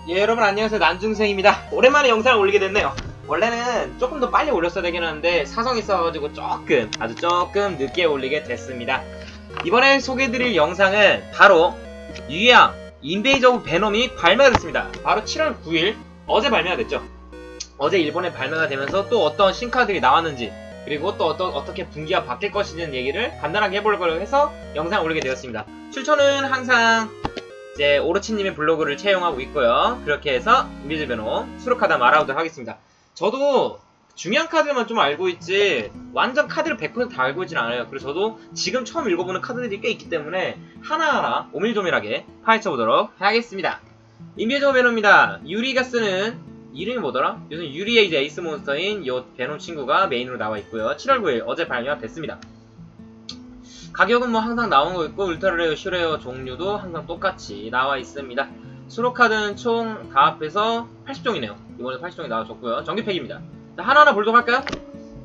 예, 여러분 안녕하세요. 난중생입니다. 오랜만에 영상을 올리게 됐네요. 원래는 조금 더 빨리 올렸어야 되긴 하는데 사정이 있어가지고 아주 조금 늦게 올리게 됐습니다. 이번에 소개해드릴 영상은 바로 유양 인베이즈 오브 베놈이 발매가 됐습니다. 바로 7월 9일 어제 발매가 됐죠. 어제 일본에 발매가 되면서 또 어떤 신카들이 나왔는지, 그리고 또 어떻게 분기가 바뀔 것이냐는 얘기를 간단하게 해보려고 해서 영상을 올리게 되었습니다. 출처는 항상 이제 오로치님의 블로그를 채용하고 있고요. 그렇게 해서 인베이즈 베놈 수록카드 알아보도록 하겠습니다. 저도 중요한 카드만 좀 알고 있지 완전 카드를 100% 다 알고 있진 않아요. 그래서 저도 지금 처음 읽어보는 카드들이 꽤 있기 때문에 하나하나 오밀조밀하게 파헤쳐보도록 하겠습니다. 인베이즈 오브 베놈입니다. 유리가 쓰는 이름이 뭐더라? 요즘 유리의 이제 에이스 몬스터인 요 베놈 친구가 메인으로 나와 있고요. 7월 9일 어제 발매가 됐습니다. 가격은 뭐 항상 나온 거 있고 울트라레어, 슈레어 종류도 항상 똑같이 나와 있습니다. 수록카드는 총 다 합해서 80종이네요. 이번에 80종이 나와줬고요. 정규팩입니다. 하나하나 보도록 할까요?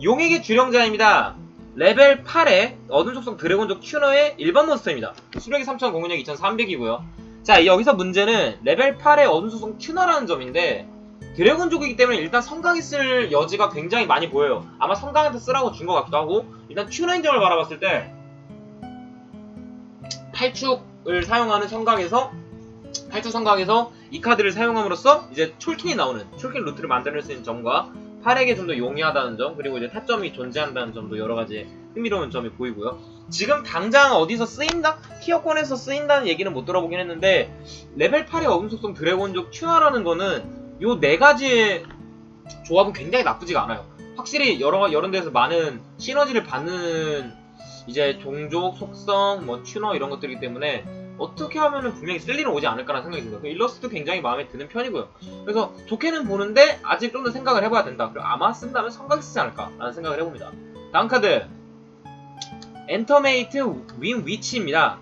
용액의 주령자입니다. 레벨 8의 어둠 속성 드래곤족 튜너의 일반 몬스터입니다. 수력이 3000, 공격력 2300이고요. 자, 여기서 문제는 레벨 8의 어둠 속성 튜너라는 점인데 드래곤족이기 때문에 일단 성강에 쓸 여지가 굉장히 많이 보여요. 아마 성강한테 쓰라고 준 것 같기도 하고, 일단 튜너인 점을 바라봤을 때 8축을 사용하는 성강에서 8축 성강에서 이 카드를 사용함으로써 이제 촐킨이 나오는 촐킨 루트를 만들어낼 수 있는 점과 8에게 좀 더 용이하다는 점, 그리고 이제 타점이 존재한다는 점도 여러가지 흥미로운 점이 보이고요. 지금 당장 어디서 쓰인다? 티어권에서 쓰인다는 얘기는 못 들어보긴 했는데 레벨 8의 어둠속성 드래곤족 튜너라는 거는 요 4가지의 조합은 굉장히 나쁘지가 않아요. 확실히 여러 데서 많은 시너지를 받는 이제 종족, 속성, 뭐 튜너 이런 것들이기 때문에 어떻게 하면은 분명히 쓸 일은 오지 않을까라는 생각이 듭니다. 일러스트도 굉장히 마음에 드는 편이고요. 그래서 좋게는 보는데 아직 좀 더 생각을 해봐야 된다. 그리고 아마 쓴다면 성각이 쓰지 않을까라는 생각을 해봅니다. 다음 카드 엔터메이트 윈 위치입니다.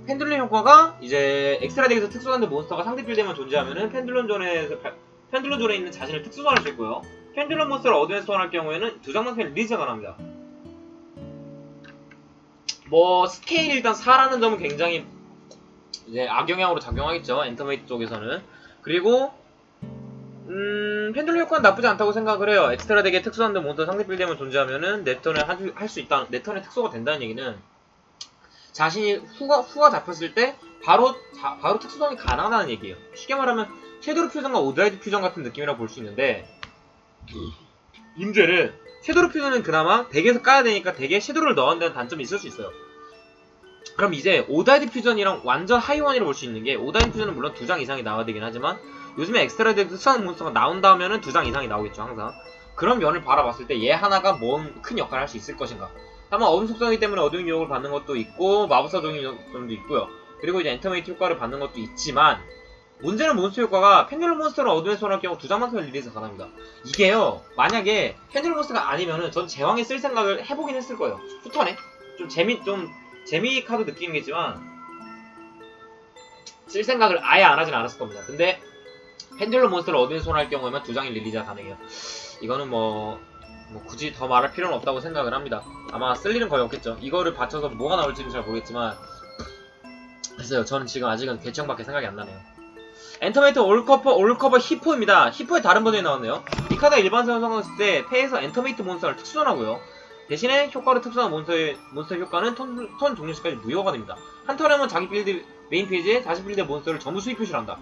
펜듈럼 효과가 이제 엑스트라 덱에서 특수한데 몬스터가 상대 필드에만 존재하면은 펜듈럼 존에 있는 자신을 특수 소환할 수 있고요. 펜듈럼 몬스터를 어둠에서 소환할 경우에는 2장만 펜 리리즈가 가능합니다. 뭐 스케일이 일단 4라는 점은 굉장히 이제 악영향으로 작용하겠죠. 엔터메이트 쪽에서는. 그리고 펜듈럼 효과는 나쁘지 않다고 생각을 해요. 엑스트라 덱에 특수한데 몬스터 상대 필드에만 존재하면은 내 턴에 할 수 있다. 내 턴에 특수가 된다는 얘기는 자신이 후가 잡혔을 때 바로 특수성이 가능하다는 얘기예요. 쉽게 말하면 섀도우 퓨전과 오드라이드 퓨전 같은 느낌이라 볼 수 있는데, 문제는 섀도우 퓨전은 그나마 덱에서 까야 되니까 덱에 섀도우를 넣어야 한다는 단점이 있을 수 있어요. 그럼 이제 오다이드 퓨전이랑 완전 하이원이라고 볼 수 있는 게, 오다이드 퓨전은 물론 2장 이상이 나와야 되긴 하지만 요즘에 엑스트라 덱 특수한 몬스터가 나온다 하면은 2장 이상이 나오겠죠, 항상. 그런 면을 바라봤을 때 얘 하나가 뭔 큰 역할을 할 수 있을 것인가. 다만 어둠 속성이기 때문에 어둠 유혹을 받는 것도 있고 마법사적인 점도 있고요. 그리고 이제 엔터메이트 효과를 받는 것도 있지만, 문제는 몬스터 효과가 펜듈럼 몬스터를 어둠에서 소환할 경우 2장만 쓰면 리리즈가 가능합니다. 이게요, 만약에 펜듈럼 몬스터가 아니면은 전 제왕에 쓸 생각을 해보긴 했을 거예요. 후턴에 좀 재미 카드 느낌이겠지만 쓸 생각을 아예 안 하진 않았을 겁니다. 근데 펜듈럼 몬스터를 어둠에서 소환할 경우에만 2장의 릴리즈가 가능해요. 이거는 뭐 굳이 더 말할 필요는 없다고 생각을 합니다. 아마 쓸 일은 거의 없겠죠. 이거를 받쳐서 뭐가 나올지는 잘 모르겠지만, 글쎄요, 저는 지금 아직은 개청밖에 생각이 안 나네요. 엔터메이트 올커버 히포입니다. 히포의 다른 버전이 나왔네요. 이 카드가 일반 사용했을 때 패에서 엔터메이트 몬스터를 특수전하고요. 대신에 효과로 특수한 몬스터 효과는 턴 종료시까지 무효가 됩니다. 한 턴에만 자기 필드 메인 페이지에 자신 필드의 몬스터를 전부 수입 표시를 한다.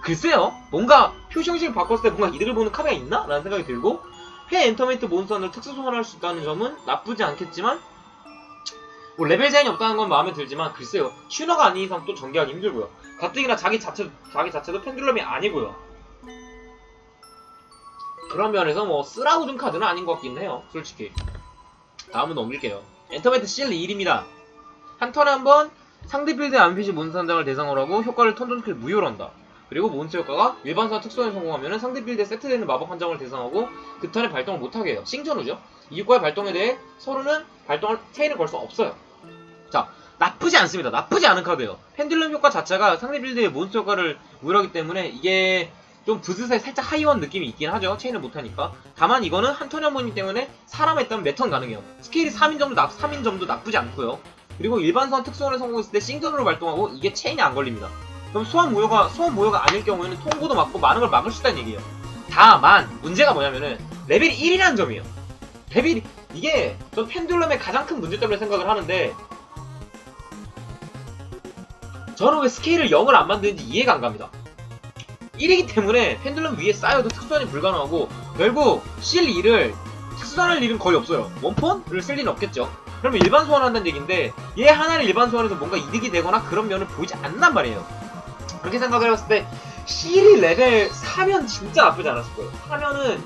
글쎄요, 뭔가 표시 형식을 바꿨을 때 뭔가 이득을 보는 카드가 있나? 라는 생각이 들고, 패 엔터메이트 몬스터를 특수 소환할 수 있다는 점은 나쁘지 않겠지만, 뭐 레벨 제한이 없다는 건 마음에 들지만, 글쎄요, 튜너가 아닌 이상 또 전개하기 힘들고요. 가뜩이나 자기 자체도 펜듈럼이 아니고요. 그런 면에서 뭐 쓰라고 준 카드는 아닌 것 같긴 해요, 솔직히. 다음은 넘길게요. 엔터메이트 CL 1입니다. 한 턴에 한 번 상대 필드의 안피시 몬스터 한 장을 대상으로 하고 효과를 턴 전킬 무효로 한다. 그리고 몬스터 효과가 일반사 특수에 성공하면 상대 필드에 세트되는 마법 한 장을 대상하고 그 턴에 발동을 못하게 해요. 싱전우죠. 이 효과의 발동에 대해 서로는 체인을 걸 수 없어요. 자, 나쁘지 않습니다. 나쁘지 않은 카드예요. 펜듈럼 효과 자체가 상대 필드의 몬스터 효과를 무효하기 때문에 이게 좀 부스사에 살짝 하이원 느낌이 있긴 하죠. 체인을 못하니까. 다만 이거는 한 턴에 한 번이기 때문에 사람 했다면 몇 턴 가능해요. 스케일이 3인 점도 나쁘지 않고요. 그리고 일반 소환 특수원을 성공했을 때 싱전으로 발동하고 이게 체인이 안 걸립니다. 그럼 소환 모여가 아닐 경우에는 통보도 맞고 많은 걸 막을 수 있다는 얘기예요. 다만 문제가 뭐냐면은 레벨이 1이라는 점이에요. 레벨이 이게 전 펜듈럼의 가장 큰 문제점이라고 생각을 하는데 저는 왜 스케일을 0을 안 만드는지 이해가 안 갑니다. 1이기 때문에 펜듈럼 위에 쌓여도 특수환이 불가능하고 결국 CL2를 특수환할 일은 거의 없어요. 원폰을 쓸 일은 없겠죠. 그러면 일반 소환한다는 얘기인데 얘 하나를 일반 소환해서 뭔가 이득이 되거나 그런 면을 보이지 않는단 말이에요. 그렇게 생각을 해봤을 때 CL2 레벨 4면 진짜 나쁘지 않았을 거예요. 4면은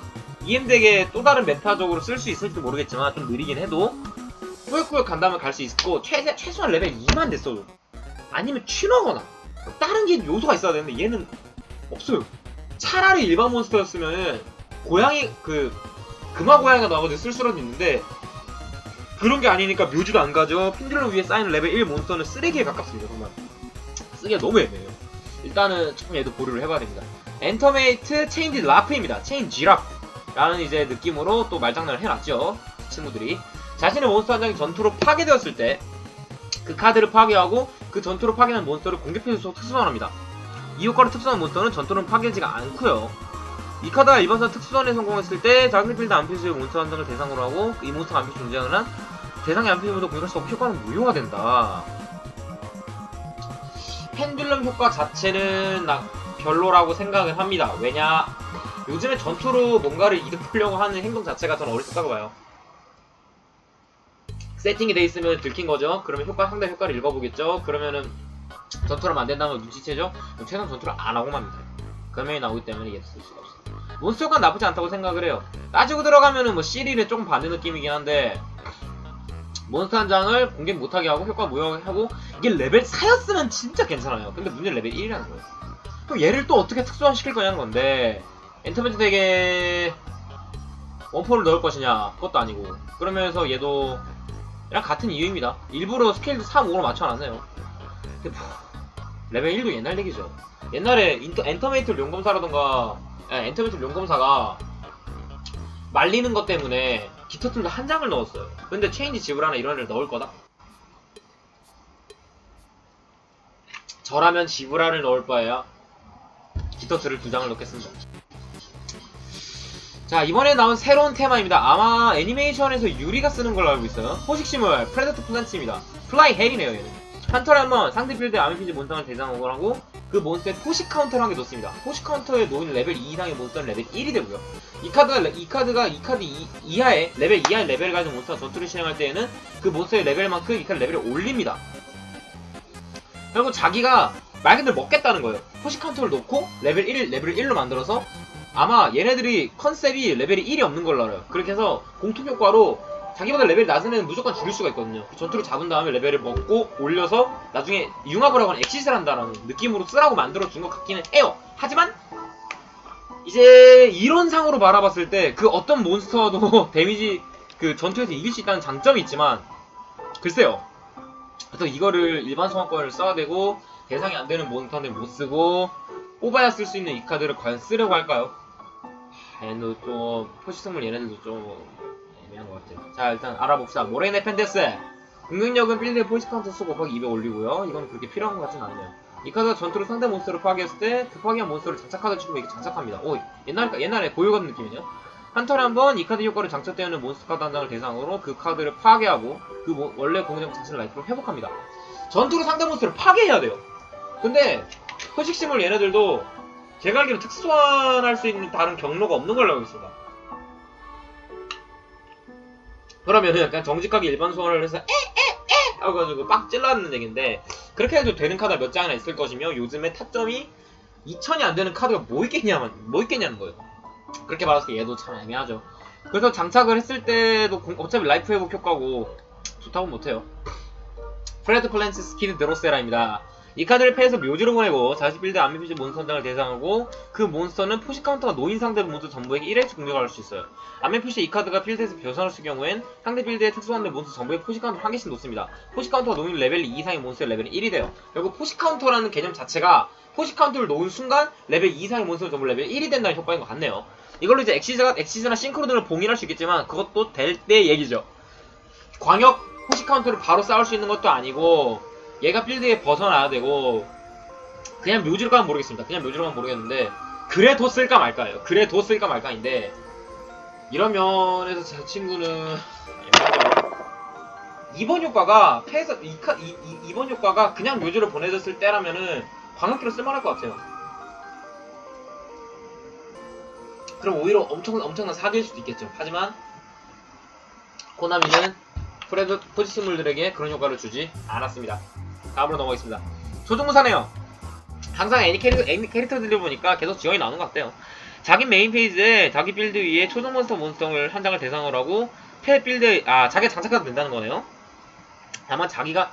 EM덱에 또 다른 메타적으로 쓸 수 있을지도 모르겠지만 좀 느리긴 해도 꾸역꾸역 간다면 갈 수 있고 최소한 레벨 2만 됐어도 아니면 튀너거나 다른 게 요소가 있어야 되는데 얘는 없어요. 차라리 일반 몬스터였으면 고양이 금화 고양이가 나와가지고 쓸 수라도 있는데 그런 게 아니니까 묘지도 안 가죠. 펜듈럼 위에 쌓이는 레벨 1 몬스터는 쓰레기에 가깝습니다. 정말 쓰기가 너무 애매해요. 일단은 조금 얘도 고려를 해봐야 됩니다. 엔터메이트 체인지 라프입니다. 체인지 라프라는 이제 느낌으로 또 말장난을 해놨죠. 친구들이 자신의 몬스터 한 장이 전투로 파괴되었을 때 그 카드를 파괴하고 그 전투로 파괴한 몬스터를 공격해서 특수소환합니다. 이 효과로 특수한 몬스터는 전투로는 파괴되지가 않고요. 이 카드가 일반 선 특수선에 성공했을 때 자기 필드 안필수의 몬스터 한 장을 대상으로 하고 이 몬스터가 안필수 존재하는 한 대상의 안필수보다 공격할 수 없고 효과는 무효가 된다. 펜듈럼 효과 자체는 별로라고 생각을 합니다. 왜냐 요즘에 전투로 뭔가를 이득 보려고 하는 행동 자체가 저는 어리석다고 봐요. 세팅이 돼 있으면 들킨 거죠. 그러면 상대 효과를 읽어보겠죠. 그러면은 전투를 하면 안 된다면 눈치채죠. 최소한 전투를 안 하고 맙니다. 그러면이 나오기 때문에 얘도 쓸 수가 없어요. 몬스터 효과는 나쁘지 않다고 생각을 해요. 따지고 들어가면은 뭐 CL은 조금 반대 느낌이긴 한데 몬스터 한 장을 공격 못하게 하고 효과 무효하고 이게 레벨 4였으면 진짜 괜찮아요. 근데 문제는 레벨 1이라는 거예요. 그럼 얘를 또 어떻게 특수화 시킬 거냐는 건데 엔터메이트 덱에 원포를 넣을 것이냐 그것도 아니고 그러면서 얘도 그냥 같은 이유입니다. 일부러 스케일도 3, 5로 맞춰놨네요. 근데 뭐 레벨 1도 옛날 얘기죠. 옛날에 엔터메이트 용검사라던가 엔터메이트 용검사가 말리는 것 때문에 깃터툴도 한 장을 넣었어요. 근데 체인지 지브라나 이런 애를 넣을 거다? 저라면 지브라를 넣을 바에야 깃터툴을 2장을 넣겠습니다. 자, 이번에 나온 새로운 테마입니다. 아마 애니메이션에서 유리가 쓰는 걸로 알고 있어요. 포식시물 프레데터 플란츠입니다. 플라이 헬이네요. 얘는 한 턴에 한번 상대 필드에 아메피지 몬스터를 대상으로 하고 그 몬스터에 포식 카운터를 한 개 넣습니다. 포식 카운터에 놓인 레벨 2 이상의 몬스터는 레벨 1이 되고요. 이 카드 이하의 레벨 이하의 레벨을 가진 몬스터가 전투를 실행할 때에는 그 몬스터의 레벨만큼 이 카드 레벨을 올립니다. 결국 자기가 말 그대로 먹겠다는 거예요. 포식 카운터를 놓고 레벨 1로 만들어서 아마 얘네들이 컨셉이 레벨이 1이 없는 걸로 알아요. 그렇게 해서 공통 효과로 자기보다 레벨이 낮은 애는 무조건 죽일 수가 있거든요. 전투를 잡은 다음에 레벨을 먹고 올려서 나중에 융합을 하거나 엑시스를 한다라는 느낌으로 쓰라고 만들어준 것 같기는 해요. 하지만 이제 이론상으로 바라봤을 때 그 어떤 몬스터도 데미지 전투에서 이길 수 있다는 장점이 있지만 글쎄요. 그래서 이거를 일반 소환권을 써야 되고 대상이 안 되는 몬스터는 못 쓰고 뽑아야 쓸 수 있는 이 카드를 과연 쓰려고 할까요? 얘도 좀 포식생물 얘네들도 좀 애매한 것 같아요. 자, 일단 알아봅시다. 모레네 펜데스 공격력은 필드에 포식 카운터 수 곱하기 200 올리고요. 이건 그렇게 필요한 것 같진 않네요. 이 카드가 전투로 상대 몬스터를 파괴했을 때 그 파괴한 몬스터를 장착 카드 치고 이게 장착합니다. 오, 옛날에 고유 같은 느낌이네요. 한 턴에 한 번 이 카드 효과를 장착되는 몬스터 카드 한 장을 대상으로 그 카드를 파괴하고 원래 공격 자체를 라이트로 회복합니다. 전투로 상대 몬스터를 파괴해야 돼요. 근데 포식시물 얘네들도 제가 알기로 특수소환할 수 있는 다른 경로가 없는 걸로 알고 있습니다. 그러면은 약간 정직하게 일반 소환을 해서 하고 가지고 빡 찔러는 얘기인데 그렇게 해도 되는 카드가 몇 장이나 있을 것이며 요즘에 타점이 2000이 안 되는 카드가 뭐 있겠냐는 거예요. 그렇게 말해서 얘도 참 애매하죠. 그래서 장착을 했을 때도 어차피 라이프 회복 효과고 좋다고 못해요. 프레드 플랜스 스키드 드로세라입니다. 이 카드를 패해서 묘지로 보내고 자신 빌드 안메피지 몬스터 한 장을 대상하고 그 몬스터는 포식 카운터가 놓인 상대 몬스터 전부에게 1회씩 공격을 할 수 있어요. 안메피시 이 카드가 필드에서 변선을 쓸 경우엔 상대 필드에 특수한데 몬스터 전부에 포식 카운터 한 개씩 놓습니다. 포식 카운터가 놓인 레벨 2 이상의 몬스터의 레벨이 1이 돼요. 결국 포식 카운터라는 개념 자체가 포식 카운터를 놓은 순간 레벨 2 이상의 몬스터 전부 레벨 1이 된다는 효과인 것 같네요. 이걸로 이제 엑시즈나 싱크로 등을 봉인할 수 있겠지만 그것도 될 때 얘기죠. 광역 포식 카운터를 바로 쌓을 수 있는 것도 아니고 얘가 필드에 벗어나야 되고 그냥 묘지로 가면 모르겠습니다. 그냥 묘지로 가면 모르겠는데 그래도 쓸까 말까예요. 그래도 쓸까 말까인데 이런 면에서 제 친구는 애매하죠. 이번 효과가 패에서 이번 효과가 그냥 묘지로 보내졌을 때라면은 광역기로 쓸만할 것 같아요. 그럼 오히려 엄청난 사기일 수도 있겠죠. 하지만 코나미는 프레드 포지스물들에게 그런 효과를 주지 않았습니다. 다음으로 넘어가겠습니다. 초중무사네요. 항상 애니 캐릭터들을 보니까 계속 지원이 나오는 것 같아요. 자기 메인 페이지에 자기 빌드 위에 초중 몬스터를 한 장을 대상으로 하고 패 빌드 자기가 장착해도 된다는 거네요. 다만 자기가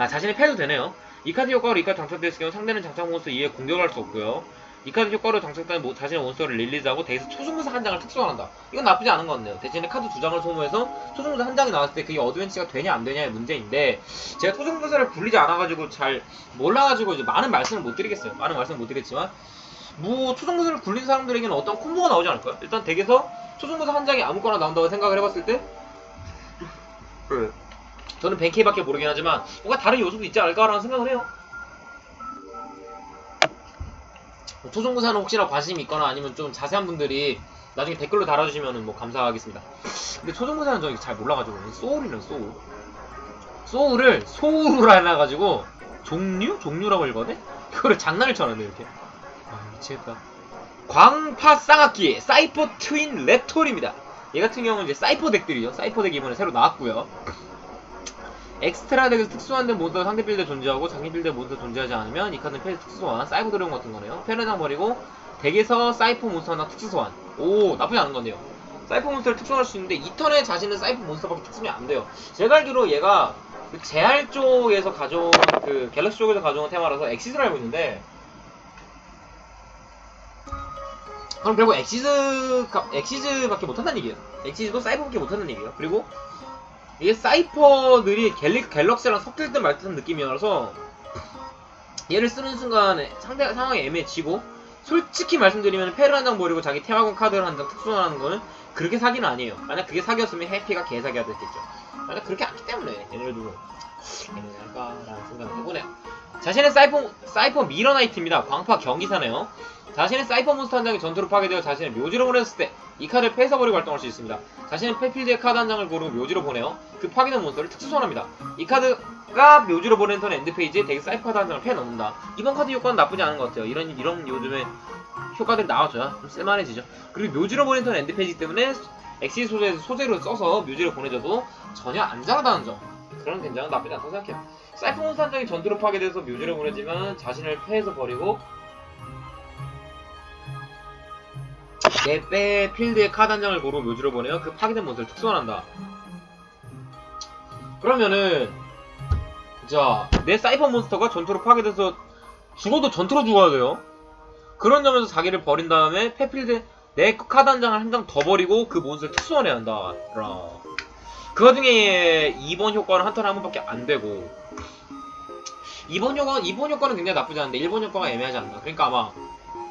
자신이 패도 되네요. 이 카드 효과로 이 카드 장착됐을 경우 상대는 장착 몬스터 이외에 공격을 할 수 없고요. 이 카드 효과로 장착된 자신의 몬스터를 릴리즈하고 대기에서 초중무사 한 장을 특수화한다. 이건 나쁘지 않은 것 같네요. 대신에 카드 2장을 소모해서 초중무사 한 장이 나왔을 때 그게 어드벤치가 되냐 안 되냐의 문제인데 제가 초중무사를 굴리지 않아가지고 잘 몰라가지고 이제 많은 말씀을 못 드리겠어요. 많은 말씀을 못 드리겠지만 뭐 초중무사를 굴린 사람들에게는 어떤 콤보가 나오지 않을까요? 일단 덱에서 초중무사 한 장이 아무거나 나온다고 생각을 해봤을 때 저는 벤케이밖에 모르긴 하지만 뭔가 다른 요소도 있지 않을까라는 생각을 해요. 초중무사는 혹시나 관심이 있거나 아니면 좀 자세한 분들이 나중에 댓글로 달아주시면 뭐 감사하겠습니다. 근데 초중무사는 저 잘 몰라가지고 소울이네요. 소울을 소울로 해놔가지고 종류라고 읽거든? 그거를 장난을 쳐놨네 이렇게. 미치겠다. 광파 쌍악기 사이퍼 트윈 랩톨입니다. 얘 같은 경우는 이제 사이퍼 덱들이죠. 사이퍼 덱이 이번에 새로 나왔고요. 엑스트라 덱에서 특수한데 몬스터가 상대 빌드에 존재하고 자기 빌드에 몬스터 존재하지 않으면 이 카드는 패 특수소환, 사이버 드래곤 같은 거네요. 패러장 버리고 덱에서 사이퍼 몬스터 하나 특수소환. 오, 나쁘지 않은 건데요. 사이퍼 몬스터를 특수할 수 있는데 이 턴에 자신은 사이퍼 몬스터밖에 특수면 안 돼요. 제가 알기로 얘가 그 제알 쪽에서 가져온 그 갤럭시 쪽에서 가져온 테마라서 엑시즈를 알고 있는데 그럼 결국 엑시즈밖에 못한다는 얘기예요. 엑시즈도 사이퍼밖에 못한다는 얘기예요. 그리고 이게 사이퍼들이 갤럭시랑 섞일 듯 말 듯한 느낌이라서 얘를 쓰는 순간 상황이 애매해지고 솔직히 말씀드리면 패를 한 장 버리고 자기 테마군 카드를 한 장 특수화하는 거는 그렇게 사기는 아니에요. 만약 그게 사기였으면 해피가 개사기가 됐겠죠. 만약 그렇게 않기 때문에 얘네를 두고 애매할까라는 생각을 해보네요. 자신의 사이퍼 미러 나이트입니다. 광파 경기사네요. 자신의 사이퍼 몬스터 한 장이 전투로 파괴되어 자신의 묘지로 보냈을 때 이 카드를 패에서 버리고 활동할 수 있습니다. 자신의 패필드의 카드 한 장을 고르고 묘지로 보내요. 그 파괴된 몬스터를 특수 소환합니다. 이 카드가 묘지로 보낸 턴 엔드페이지에 덱 사이퍼 카드 한 장을 패에 넣는다. 이번 카드 효과는 나쁘지 않은 것 같아요. 이런 요즘에 효과들이 나와줘야 좀 쓸만해지죠. 그리고 묘지로 보낸 턴 엔드페이지 때문에 엑시 소재로 써서 묘지로 보내줘도 전혀 안 잘하다는 점. 그런 굉장히 나쁘지 않다고 생각해요. 사이퍼 몬스터 한 장이 전투로 파괴돼서 묘지로 보내지만 자신을 패에서 버리고 내 필드에 카드 한 장을 고르고 묘지로 보내요. 그 파괴된 몬스터를 특수환한다. 그러면은 내 사이퍼 몬스터가 전투로 파괴돼서 죽어도 전투로 죽어야 돼요. 그런 점에서 자기를 버린 다음에 패필드 내 카드 한 장을 한 장 더 버리고 그 몬스터를 특수환해야 한다. 그 와중에 2번 효과는 한 턴에 한 번밖에 안 되고 2번 효과는 굉장히 나쁘지 않은데 1번 효과가 애매하지 않나. 그러니까 아마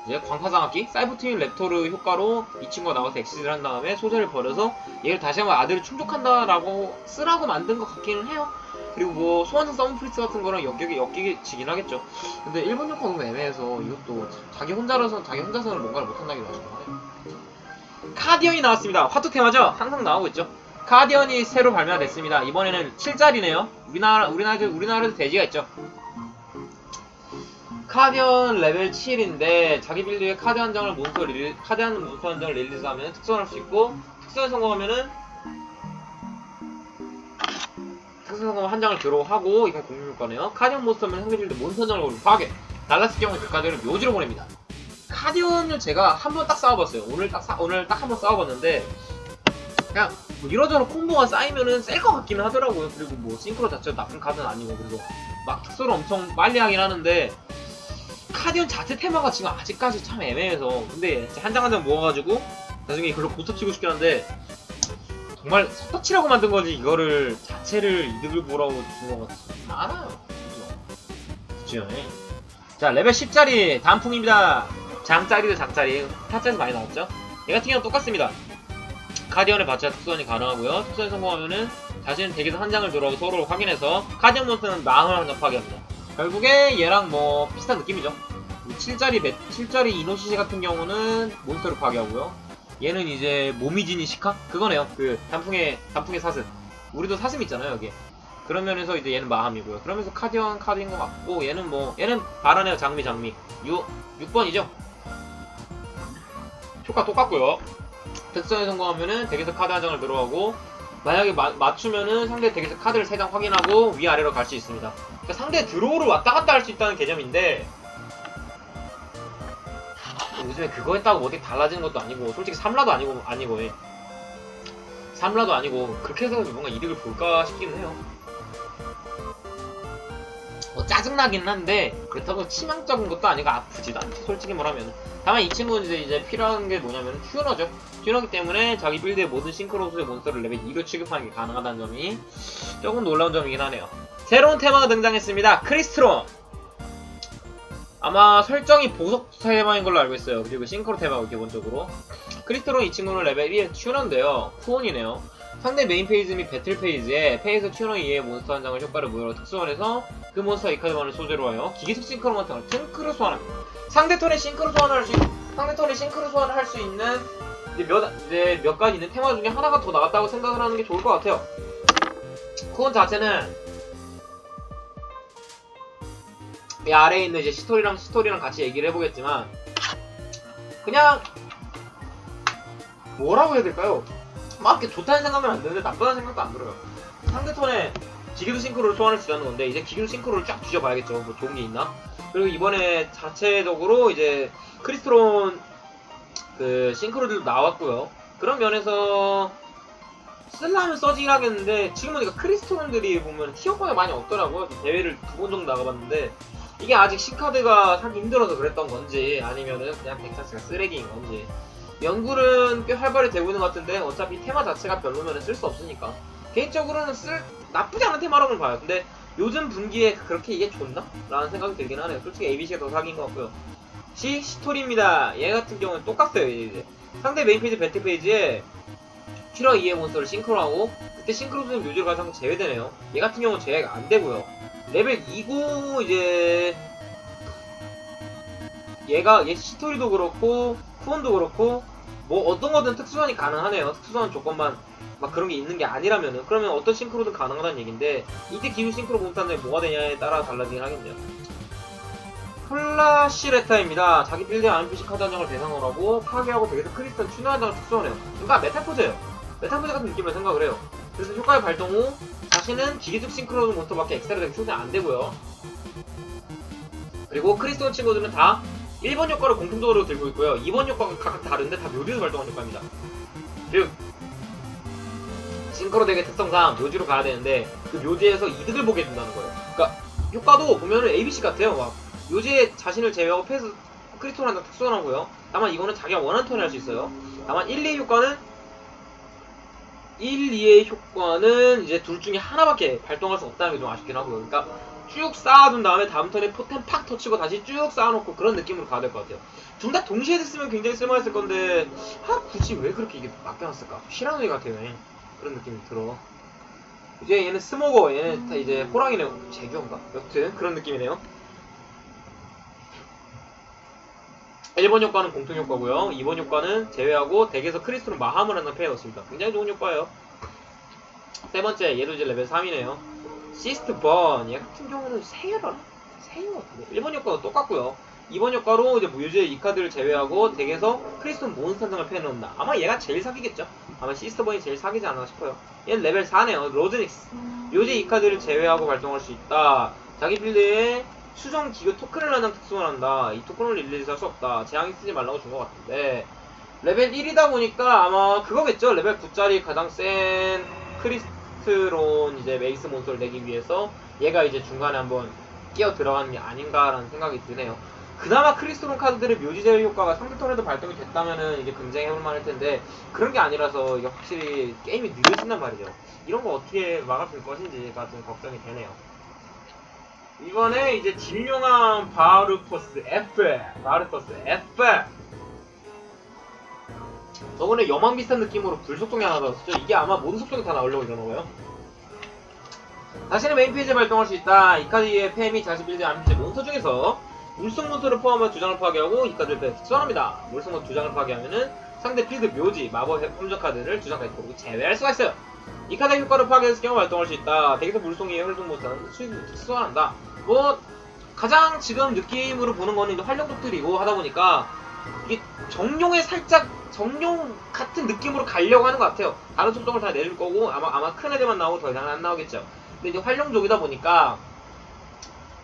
이제 광파장악기 사이버트윈 랩토르 효과로 이 친구가 나와서 엑시즈를 한 다음에 소재를 버려서 얘를 다시 한번 아들을 충족한다라고 쓰라고 만든 것 같기는 해요. 그리고 뭐 소환성 서문프리스 같은 거랑 엮이지긴 하겠죠. 근데 일본 효과 너무 애매해서 이것도 자기 혼자서는 뭔가를 못한다기도 하죠. 카디언이 나왔습니다. 화투 테마죠? 항상 나오고 있죠. 카디언이 새로 발매가 됐습니다. 이번에는 7짜리네요. 우리나라에도 돼지가 있죠. 카디언 레벨 7인데 자기 빌드에 카드 한 장을 몬스터 한 장을 릴리즈하면 특수할 수 있고 특수에 성공하면은 한 장을 드로우하고 이건 공격효과네요. 카디언 몬스터면 상대 빌드 몬스터 한 장을 고르고 파괴. 달랐을 경우 그 카드를 묘지로 보냅니다. 카디언을 제가 한 번 딱 싸워봤어요. 오늘 딱 한 번 싸워봤는데 그냥 뭐 이러저러 콤보가 쌓이면은 셀 것 같기는 하더라고요. 그리고 뭐 싱크로 자체도 나쁜 카드는 아니고 그리고 막 특수를 엄청 빨리 하긴 하는데 카디언 자체 테마가 지금 아직까지 참 애매해서 근데 한 장 한 장 모아가지고 나중에 이걸로 보터 치고 싶긴 한데 정말 서치라고 만든 거지 이거를 자체를 이득을 보라고 준 것 같지 않아요. 그죠? 자 레벨 10짜리 단풍입니다. 장짜리 타짜에서 많이 나왔죠? 얘 같은 경우는 똑같습니다. 카디언을 받쳐야 특수원이 가능하고요. 특수원이 성공하면은 자신은 덱에서 한 장을 들어오고 서로를 확인해서 카디언 몬스터는 망을 한 장 파괴합니다. 결국에 얘랑 뭐 비슷한 느낌이죠. 7짜리 이노시시 같은 경우는 몬스터를 파괴하고요. 얘는 이제 모미지니 시카? 그거네요. 그 단풍의 사슴. 우리도 사슴 있잖아요, 여기. 그런 면에서 이제 얘는 마함이고요. 그러면서 카드형 카드인 것 같고, 얘는 바라네요. 장미. 6번이죠? 효과 똑같고요. 특성에 성공하면은 덱에서 카드 한 장을 들어가고, 만약에 맞추면은 상대 덱에서 카드를 3장 확인하고 위아래로 갈 수 있습니다. 그러니까 상대 드로우를 왔다 갔다 할 수 있다는 개념인데, 요즘에 그거 했다고 뭐 어떻게 달라지는 것도 아니고, 솔직히 3라도 아니고, 예. 3라도 아니고, 그렇게 해서 뭔가 이득을 볼까 싶기는 해요. 뭐 짜증나긴 한데, 그렇다고 치명적인 것도 아니고 아프지도 않죠, 솔직히 말하면. 다만 이 친구는 이제 필요한 게 뭐냐면 튜너죠. 튜너기 때문에 자기 빌드의 모든 싱크로스의 몬스터를 레벨 2로 취급하는 게 가능하다는 점이 조금 놀라운 점이긴 하네요. 새로운 테마가 등장했습니다. 크리스트론! 아마 설정이 보석 테마인 걸로 알고 있어요. 그리고 싱크로 테마고 기본적으로. 크리스트론 이 친구는 레벨 1의 튜너인데요. 후원이네요. 상대 메인 페이지 및 배틀 페이지에 페이스 튜너 2의 몬스터 한 장을 효과를 무효로 특수원해서 그 몬스터 이 카드만을 소재로 하여 기계식 싱크로 같은 싱크로 소환합니다. 상대 턴에 싱크로 소환을 할 수 있는 이제 몇 가지 있는 테마 중에 하나가 더 나갔다고 생각을 하는 게 좋을 것 같아요. 쿠온 자체는 이 아래에 있는 이제 스토리랑 같이 얘기를 해보겠지만, 그냥 뭐라고 해야 될까요? 막 이렇게 좋다는 생각은 안 드는데 나쁘다는 생각도 안 들어요. 상대 턴에 기계도 싱크로를 소환할 수 있다는 건데, 이제 기계도 싱크로를 쫙 뒤져봐야겠죠. 뭐 좋은 게 있나? 그리고 이번에 자체적으로 이제 크리스트론 그 싱크로들도 나왔고요. 그런 면에서 쓰려면 써지긴 하겠는데, 지금 보니까 크리스트론들이 보면 티어권이 많이 없더라고요. 대회를 2번 정도 나가봤는데, 이게 아직 신카드가 사기 힘들어서 그랬던 건지, 아니면은 그냥 덱 자체가 쓰레기인 건지. 연구는 꽤 활발히 되고 있는 것 같은데, 어차피 테마 자체가 별로면 쓸 수 없으니까 개인적으로는 나쁘지 않은 테마라고 봐요. 근데 요즘 분기에 그렇게 이게 좋나? 라는 생각이 들긴 하네요. 솔직히 ABC가 더 사기인 것 같고요. 시토리입니다. 얘 같은 경우는 똑같아요. 이제 상대 메인 페이지 배틀 페이지에 슈러 2의 몬스터를 싱크로하고, 그때 싱크로스는 묘지를 가장 제외되네요. 얘 같은 경우는 제외가 안 되고요. 레벨 2고 이제 얘 시토리도 그렇고 후원도 그렇고 뭐 어떤 거든 특수선이 가능하네요. 특수선 조건만 막 그런 게 있는 게 아니라면은, 그러면 어떤 싱크로든 가능하다는 얘긴데, 이때 기후 싱크로 몬스터인데 뭐가 되냐에 따라 달라지긴 하겠네요. 플라시레타입니다. 자기 빌드에 안피시 카드 한 장을 대상으로 하고 파괴하고 덱에서 크리스탈 튜너 한 장을 특수원해요. 그러니까 메타포즈예요. 메타포즈 같은 느낌을 생각을 해요. 그래서 효과의 발동 후 자신은 기계적 싱크로 몬스터밖에 엑스트라 덱 충전 안 되고요. 그리고 크리스톤 친구들은 다 1번 효과를 공통적으로 들고 있고요. 2번 효과가 각각 다른데 다 묘지에서 발동한 효과입니다. 즉 싱크로 덱의 특성상 묘지로 가야 되는데, 그 묘지에서 이득을 보게 된다는 거예요. 그러니까 효과도 보면은 ABC 같아요. 막 묘지에 자신을 제외하고 패스 크리스톤 한장 특수원하고요. 다만 이거는 자기가 원하는 턴을 할 수 있어요. 다만 1, 2의 효과는 이제 둘 중에 하나밖에 발동할 수 없다는 게 좀 아쉽긴 하고요. 그러니까 쭉 쌓아둔 다음에 다음 턴에 포텐 팍 터치고 다시 쭉 쌓아놓고 그런 느낌으로 가야 될 것 같아요. 둘 다 동시에 됐으면 굉장히 쓸만했을 건데, 굳이 왜 그렇게 이게 맡겨놨을까? 실화노예 같아요. 그런 느낌이 들어. 이제 얘는 스모거, 얘는 다 이제 호랑이네요. 제규어인가? 여튼 그런 느낌이네요. 1번 효과는 공통 효과고요. 2번 효과는 제외하고 덱에서 크리스토를 마함을 하나 패넣었습니다. 굉장히 좋은 효과예요. 세 번째, 얘도 이제 레벨 3이네요. 시스트 번. 얘 같은 경우는 세열하나? 세열 같은데. 1번 효과도 똑같고요. 2번 효과로 이제 무효제 이 카드를 제외하고 덱에서 크리스톤 몬스터 한 장을 패넣는다. 아마 얘가 제일 사기겠죠? 아마 시스트 번이 제일 사기지 않나 싶어요. 얘는 레벨 4네요. 로즈닉스. 묘제 이 카드를 제외하고 발동할 수 있다. 자기 빌드에 수정 기교 토큰을 하나 특수만 한다. 이 토큰을 릴리즈할 수 없다. 재앙이 쓰지 말라고 준 것 같은데, 레벨 1이다 보니까 아마 그거겠죠. 레벨 9짜리 가장 센 크리스트론 이제 메이스 몬스터를 내기 위해서 얘가 이제 중간에 한번 끼어 들어가는 게 아닌가라는 생각이 드네요. 그나마 크리스트론 카드들의 묘지 제외 효과가 상대 턴에도 발동이 됐다면은 이제 굉장히 해볼만 할 텐데, 그런 게 아니라서 이게 확실히 게임이 느려진단 말이죠. 이런 거 어떻게 막을 수 있을 것인지가 좀 걱정이 되네요. 이번에 이제 진용한 바르토스 F. 저번에 여망 비슷한 느낌으로 불 속성이 하나 나왔었죠. 이게 아마 모든 속성이 다 나오려고 이러는 거예요. 자신의 메인 페이지에 발동할 수 있다. 이 카드의 패 및 자신 빌드 암필 몬스터 중에서 물속 몬스터를 포함한 2장을 파괴하고 이 카드를 특수합니다. 물속 몬스터 2장을 파괴하면은 상대 필드 묘지, 마법, 함정 카드를 2장까지 고르고 제외할 수가 있어요. 이 카드의 효과를 파괴했을 경우 발동할 수 있다. 덱에서 물속의 활동 몬스터는 수익을 특수한다. 뭐 가장 지금 느낌으로 보는 거는 이제 활용족들이고 하다 보니까 이게 정룡에 살짝 정룡 같은 느낌으로 가려고 하는 것 같아요. 다른 속성을 다 내줄 거고 아마 큰 애들만 나오고 더 이상은 안 나오겠죠. 근데 이제 활용족이다 보니까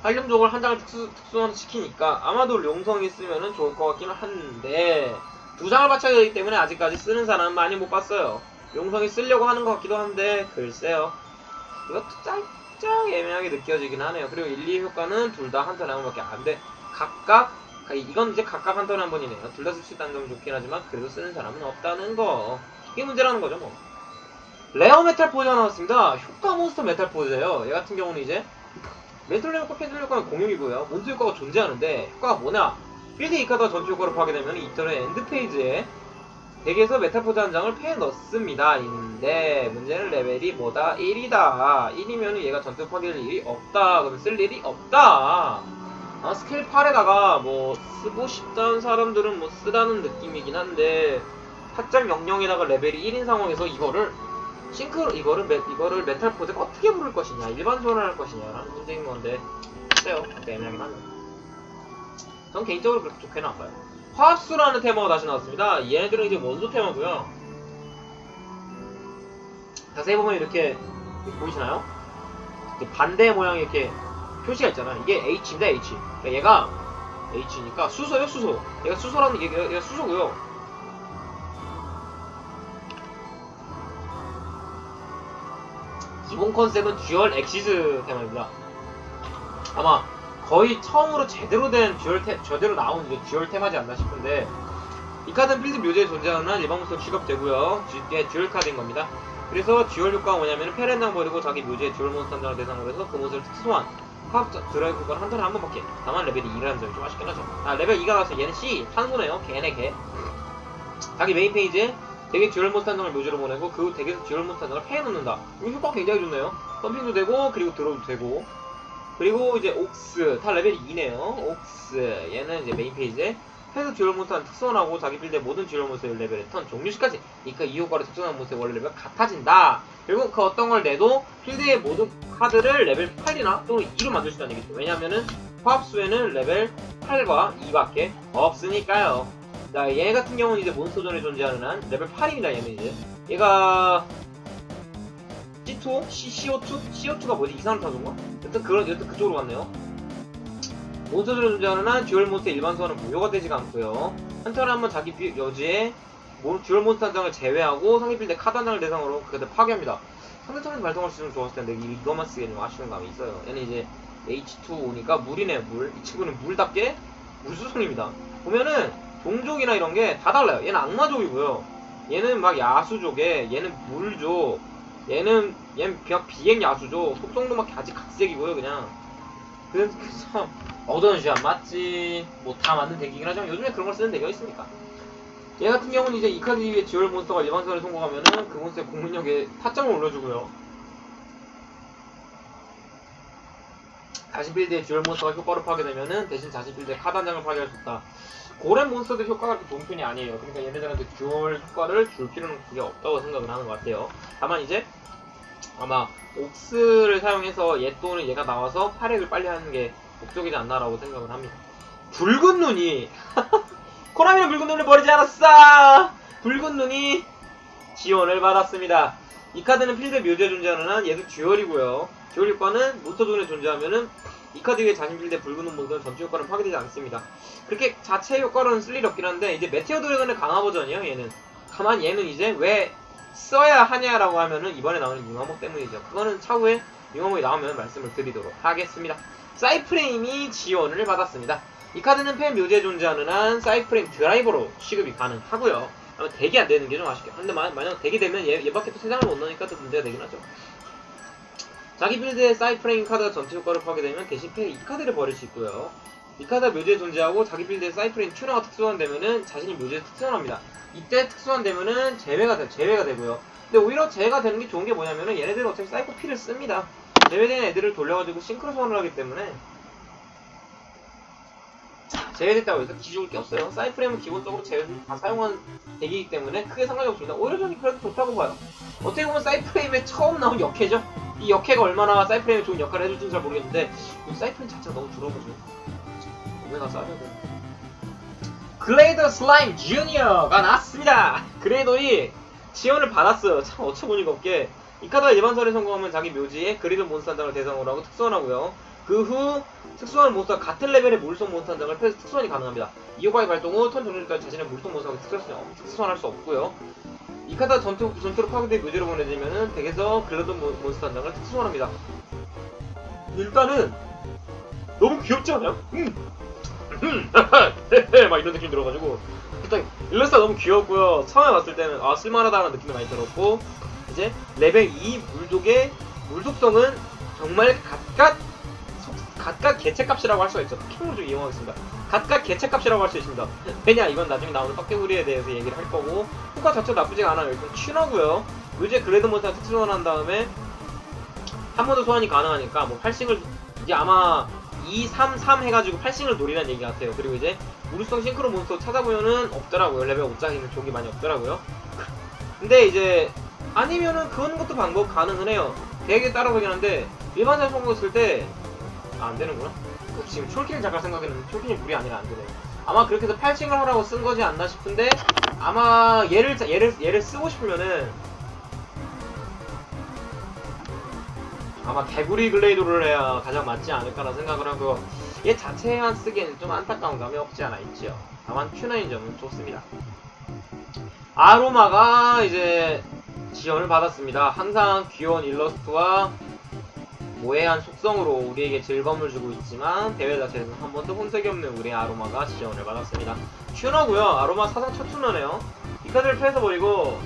활용족을 한 장을 특수한 시키니까 아마도 용성이 쓰면은 좋을 것 같기는 한데 2장을 받쳐야 되기 때문에 아직까지 쓰는 사람은 많이 못 봤어요. 용성이 쓰려고 하는 것 같기도 한데 글쎄요. 이것도 살짝 애매하게 느껴지긴 하네요. 그리고 1, 2 효과는 둘 다 한 턴에 한 번밖에 안 돼. 각각 이건 이제 각각 한 턴에 한 번이네요. 둘 다 쓸 수 있다는 점은 좋긴 하지만 그래도 쓰는 사람은 없다는 거. 이게 문제라는 거죠 뭐. 레어 메탈 포즈가 나왔습니다. 효과 몬스터 메탈 포즈예요. 얘 같은 경우는 이제 멘탈 효과, 펜슬 효과는 공용이고요. 몬스터 효과가 존재하는데 효과가 뭐냐? 필드 이 카드가 전투 효과를 파괴되면 이 턴의 엔드 페이지에 덱에서 메탈 포즈 한 장을 패 넣습니다. 인데 문제는 레벨이 뭐다? 1이다. 1이면 얘가 전투 파괴할 일이 없다. 그러면 쓸 일이 없다. 스케일 8에다가 뭐 쓰고 싶다는 사람들은 뭐 쓰다는 느낌이긴 한데 4.00에다가 레벨이 1인 상황에서 이거를 이거를 메탈 포즈가 어떻게 부를 것이냐, 일반 소환을 할 것이냐라는 문제인 건데 글쎄요. 애매하긴 하네요. 전 개인적으로 그렇게 좋게는 안 봐요. 화합수라는 테마가 다시 나왔습니다. 얘네들은 이제 원소 테마고요. 자세히 보면 이렇게 보이시나요? 반대 모양의 이렇게 표시가 있잖아요. 이게 H입니다, H. 그러니까 얘가 H니까 수소요, 수소. 얘가 수소라는 얘가 수소고요. 기본 컨셉은 듀얼 엑시즈 테마입니다. 아마 거의 처음으로 제대로 나온 이제 듀얼 테마지 않나 싶은데 이 카드는 필드 묘지에 존재하는 한 일반 몬스터 취급되고요. 듀얼 카드인 겁니다. 그래서 듀얼 효과가 뭐냐면 패를 한 장 버리고 자기 묘지에 듀얼 몬스터 한 장을 대상으로 해서 그 몬스터를 특수한 화합 드라이브 효과를 한 턴에 한 번밖에. 다만 레벨이 2라는 점이 좀 아쉽긴 하죠. 레벨 2가 나와서 얘는 C, 탄소네요. 걔네 걔. 자기 메인 페이지에 덱에 듀얼 몬스터 한 장을 묘지로 보내고 그 덱에서 듀얼 몬스터 한 장을 패해 놓는다. 이 효과가 굉장히 좋네요. 덤핑도 되고 그리고 드로우도 되고. 그리고 이제 옥스, 다 레벨이 2네요. 옥스, 얘는 이제 메인 페이지에 패스 듀얼 몬스터는 특선하고 자기 빌드의 모든 듀얼 몬스터의 레벨의 턴 종료 시까지. 그러니까 이 효과로 특선한 몬스터의 원래 레벨 같아진다. 그리고 그 어떤 걸 내도 필드의 모든 카드를 레벨 8이나 또는 2로 만들 수 있다는 얘기죠. 왜냐면은 화합수에는 레벨 8과 2밖에 없으니까요. 자, 얘 같은 경우는 이제 몬스터존에 존재하는 한 레벨 8입니다. 얘는 이제 얘가 C2? CO2? CO2가 뭐지? 이상한 탄소인가? 여튼 그쪽으로 갔네요. 몬스터존에 존재하는 한 듀얼 몬스터의 일반 소환은 무효가 되지가 않고요. 한 턴에 한번 자기 여지에 듀얼 몬스터 한 장을 제외하고 상대 필드 카드 한 장을 대상으로 그들 파괴합니다. 상대 턴에서 발동할 수 있으면 좋았을 텐데 이것만 쓰기에는 좀 아쉬운 감이 있어요. 얘는 이제 H2O니까 물이네요, 물. 이 친구는 물답게 물수성입니다. 보면은 종족이나 이런 게 다 달라요. 얘는 악마족이고요. 얘는 막 야수족에, 얘는 물족, 얘는 그냥 비행 야수족, 속성도 막 아직 각색이고요, 그냥. 그래서 어던시 안 맞지, 뭐 다 맞는 덱이긴 하지만 요즘에 그런 걸 쓰는 덱이 있습니까? 얘 같은 경우는 이제 이 카드 위에 듀얼 몬스터가 일반 소환에 성공하면은 그 몬스터의 공격력에 타점을 올려주고요. 자신 빌드의 듀얼 몬스터가 효과로 파괴되면은 대신 자신 빌드의 카드 한 장을 파괴할 수 있다. 고렘 몬스터들 효과가 그렇게 좋은 편이 아니에요. 그러니까 얘네들한테 듀얼 효과를 줄 필요는 그게 없다고 생각을 하는 것 같아요. 다만 이제 아마 옥스를 사용해서 얘 또는 얘가 나와서 파렉을 빨리 하는 게 목적이지 않나라고 생각을 합니다. 붉은 눈이 코나미는 붉은 눈을 버리지 않았어. 붉은 눈이 지원을 받았습니다. 이 카드는 필드 묘지에 존재하는 한 얘도 듀얼이고요. 듀얼 효과는 몬스터존에 존재하면은 이 카드 위에 자신 필드의 붉은 눈 몬스터는 전투 효과는 파괴되지 않습니다. 그렇게 자체 효과로는 쓸 일이 없긴 한데 이제 메테오 드래곤의 강화 버전이에요. 얘는 다만 얘는 이제 왜 써야 하냐라고 하면은 이번에 나오는 융화목 때문이죠. 그거는 차후에 융화목이 나오면 말씀을 드리도록 하겠습니다. 사이프레임이 지원을 받았습니다. 이 카드는 펜 묘지에 존재하는 한 사이프레임 드라이버로 취급이 가능하고요. 아마 덱이 안 되는 게 좀 아쉽게. 근데 만약 덱이 되면 얘밖에 또 3장을 못 넣으니까 또 문제가 되긴 하죠. 자기 빌드의 사이프레임 카드가 전체 효과를 파괴되면 대신 펜 이 카드를 버릴 수 있고요. 이 카드가 묘지에 존재하고 자기 빌드의 사이프레임 튜너가 특수환되면은 자신이 묘지에 특수환합니다. 이때 특수환되면은 제외가 되고요. 근데 오히려 제외가 되는 게 좋은 게 뭐냐면은 얘네들은 어차피 사이코 피를 씁니다. 제외된 애들을 돌려가지고 싱크로 소환을 하기 때문에 제외됐다고 해서 기죽을 게 없어요. 사이프레임은 기본적으로 제외를 다 사용한 덱이기 때문에 크게 상관이 없습니다. 오히려 저는 그래도 좋다고 봐요. 어떻게 보면 사이프레임에 처음 나온 역해죠? 이 역해가 얼마나 사이프레임에 좋은 역할을 해줄지는 잘 모르겠는데 이 사이프레임 자체가 너무 줄어보죠. 오메가 싸줘야 돼. 글레이더 슬라임 주니어가 나왔습니다. 그레이더이 지원을 받았어요. 참 어처구니가 없게 이 카드가 일반선에 성공하면 자기 묘지에 그리드 몬스터 한 장을 대상으로 하고 특수환하고요. 그 후 특수환 몬스터가 같은 레벨의 물속 몬스터 한 장을 패스 특수환이 가능합니다. 이 효과의 발동 후 턴 종료까지 자신의 물속 몬스터가 특수환할 수 없고요. 이 카드가 전투로 파괴된 묘지로 보내지면은 덱에서 글레이더 몬스터 한 장을 특수환합니다. 일단은 너무 귀엽지 않아요? 막 이런 느낌 들어가지고 일단 일러스트가 너무 귀엽고요. 처음에 봤을 때는 아 쓸만하다는 느낌이 많이 들었고 이제 레벨 2 물독의 물속성은 정말 각각 개체값이라고 할 수가 있죠. 포켓몬을 좀 이용하겠습니다. 각각 개체값이라고 할 수 있습니다. 왜냐 이건 나중에 나오는 빡개구리에 대해서 얘기를 할 거고 효과 자체가 나쁘지가 않아요. 일단 튜너고요. 요새 그레드 몬스터 특수 소환한 다음에 한 번 더 소환이 가능하니까 뭐 8싱을 이제 아마 2, 3, 3 해가지고 8싱을 노리는 얘기 같아요. 그리고 이제 무르성 싱크로 몬스터 찾아보면은 없더라고요. 레벨 5짜리는 족이 많이 없더라고요. 근데 이제 아니면은 그런 것도 방법 가능은 해요. 되게 따라가긴 한데 일반적으로 성공했을 때 안 되는구나. 지금 촐키는 잠깐 생각했는데 촐키는 물이 아니라 안 되네. 아마 그렇게 해서 8싱을 하라고 쓴 거지 않나 싶은데 아마 얘를 쓰고 싶으면은 아마 개구리 글레이더를 해야 가장 맞지 않을까라는 생각을 하고 얘 자체만 쓰기에는 좀 안타까운 감이 없지 않아 있지요. 다만 큐너인 점은 좋습니다. 아로마가 이제 지원을 받았습니다. 항상 귀여운 일러스트와 모해한 속성으로 우리에게 즐거움을 주고 있지만 대회 자체에서는 한 번도 혼색이 없는 우리의 아로마가 지원을 받았습니다. 튜너고요. 아로마 사상 첫 튜너네요. 이 카드를 패서버리고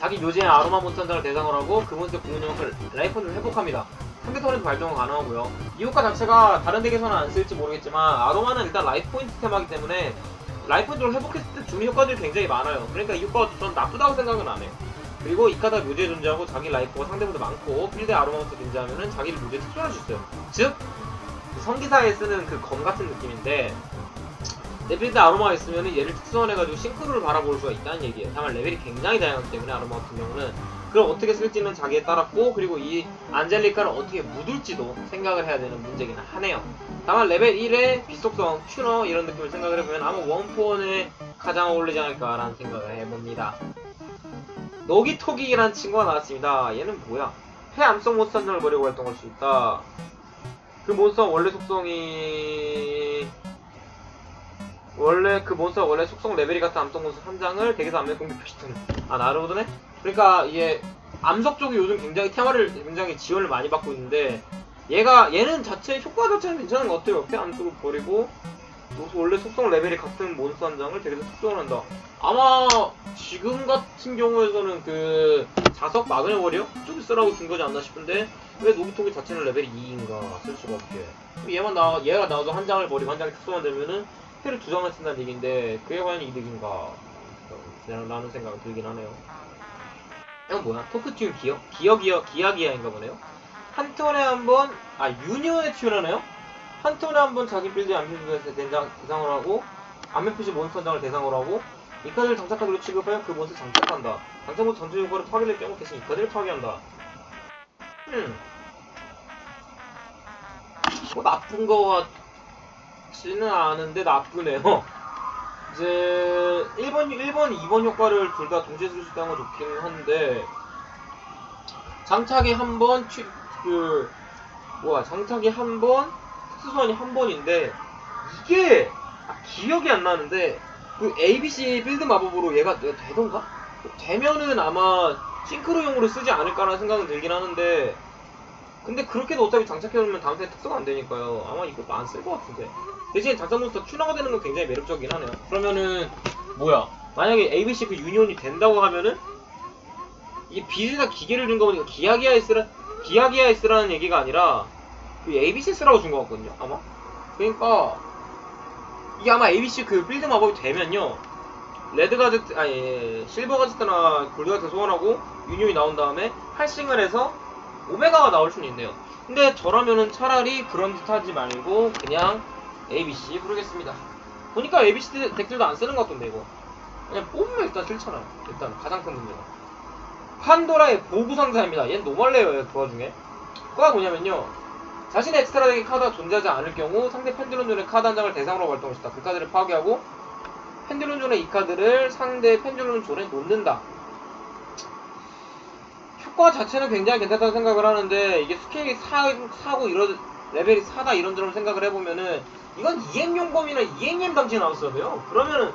자기 묘지의 아로마 몬스터 한 장을 대상으로 하고 그 몬스터의 공격력을 라이프를 회복합니다. 상대 턴에도 발동은 가능하고요. 이 효과 자체가 다른 덱에서는 안 쓸지 모르겠지만 아로마는 일단 라이프 포인트 테마이기 때문에 라이프 포인트를 회복했을 때 주는 효과들이 굉장히 많아요. 그러니까 이 효과가 전 나쁘다고 생각은 안 해요. 그리고 이 카드가 묘지에 존재하고 자기 라이프가 상대보다 많고 필드에 아로마 몬스터 존재하면은 자기를 묘지에 특수할 수 있어요. 즉 성기사에 쓰는 그 검 같은 느낌인데 내 필드 아로마가 있으면 얘를 특수원해가지고 싱크로를 바라볼 수가 있다는 얘기예요. 다만 레벨이 굉장히 다양하기 때문에 아로마 같은 경우는 그걸 어떻게 쓸지는 자기에 따랐고 그리고 이 안젤리카를 어떻게 묻을지도 생각을 해야 되는 문제긴 하네요. 다만 레벨 1의 비속성, 튜너 이런 느낌을 생각을 해보면 아마 원포원에 가장 어울리지 않을까라는 생각을 해봅니다. 노기토기라는 친구가 나왔습니다. 얘는 뭐야? 폐암성 몬스터 한 장을 버리고 활동할 수 있다. 그 몬스터 원래 속성이 그 몬스터가 원래 속성 레벨이 같은 암석 몬스터 한 장을 덱에서 암면 공격 표시되는. 아 나르호드네? 그러니까 이게 암석 쪽이 요즘 굉장히 테마를 굉장히 지원을 많이 받고 있는데 얘는 자체 효과 자체는 괜찮은 것 같아요. 폐암석을 버리고 원래 속성 레벨이 같은 몬스터 한 장을 덱에서 특수원한다. 아마 지금 같은 경우에서는 그 자석 마그네 워리어 쪽이 쓰라고 준 거지 않나 싶은데 왜 노기토기 자체는 레벨이 2인가 쓸 수가 없게. 얘가 나와서 한 장을 버리고 한 장이 특수원 되면은 패를 두 장을 쓴다는 얘기인데 그게 과연 이득인가 라는 생각이 들긴 하네요. 이건 뭐야? 토크튠 기어기아인가 보네요. 한 턴에 한번 유니온의 튜너네요? 한 턴에 한번 자기 빌드의 암필드에서 대상으로 하고 암면표시 몬스터 한 장을 대상으로 하고 이 카드를 장착 카드로 취급하여 그 몬스터 장착한다. 장착 몬스터 전투 효과를 파괴를 빼먹겠으니 이 카드를 파괴한다. 뭐 나쁜 거 같지는 않은데 나쁘네요. 이제 1번, 2번 효과를 둘 다 동시에 쓸 수 있다는 건 좋긴 한데 장착이 한 번, 장착이 한 번, 특수소환이 한 번인데 이게 기억이 안 나는데 그 ABC 빌드 마법으로 얘가 되던가? 되면은 아마 싱크로용으로 쓰지 않을까라는 생각은 들긴 하는데 근데 그렇게도 어차피 장착해놓으면 다음 턴에 특수가 안 되니까요. 아마 이것도 안 쓸 것 같은데. 대신 장착 몬스터 튜너가 되는 건 굉장히 매력적이긴 하네요. 그러면은 만약에 ABC 그 유니온이 된다고 하면은 이게 비즈가 기계를 준 거 보니까 기아기아이스라는 얘기가 아니라 그 ABC 쓰라고 준 것 같거든요. 아마. 그러니까 이게 아마 ABC 그 빌드 마법이 되면요. 실버 가제트나 골드 가제트 소환하고 유니온이 나온 다음에 8싱을 해서 오메가가 나올 수는 있네요. 근데 저라면은 차라리 그런 짓 하지 말고 그냥 ABC 부르겠습니다. 보니까 ABC 덱들도 안 쓰는 것 같던데 이거. 그냥 뽑으면 일단 싫잖아요. 일단 가장 큰 문제가. 판도라의 보구상자입니다. 얘는 노멀레어예요. 그 와중에. 그가 뭐냐면요. 자신의 엑스트라 덱의 카드가 존재하지 않을 경우 상대 펜듈럼존의 카드 한 장을 대상으로 발동할 수 있다. 그 카드를 파괴하고 펜듈럼존의 이 카드를 상대 펜듈럼존에 놓는다. 효과 자체는 굉장히 괜찮다고 생각을 하는데 이게 스케일이 4고 이런 레벨이 4다 이런저런 생각을 해보면은 이건 EM용검이나 EMM 당시에 나왔어야 돼요. 그러면은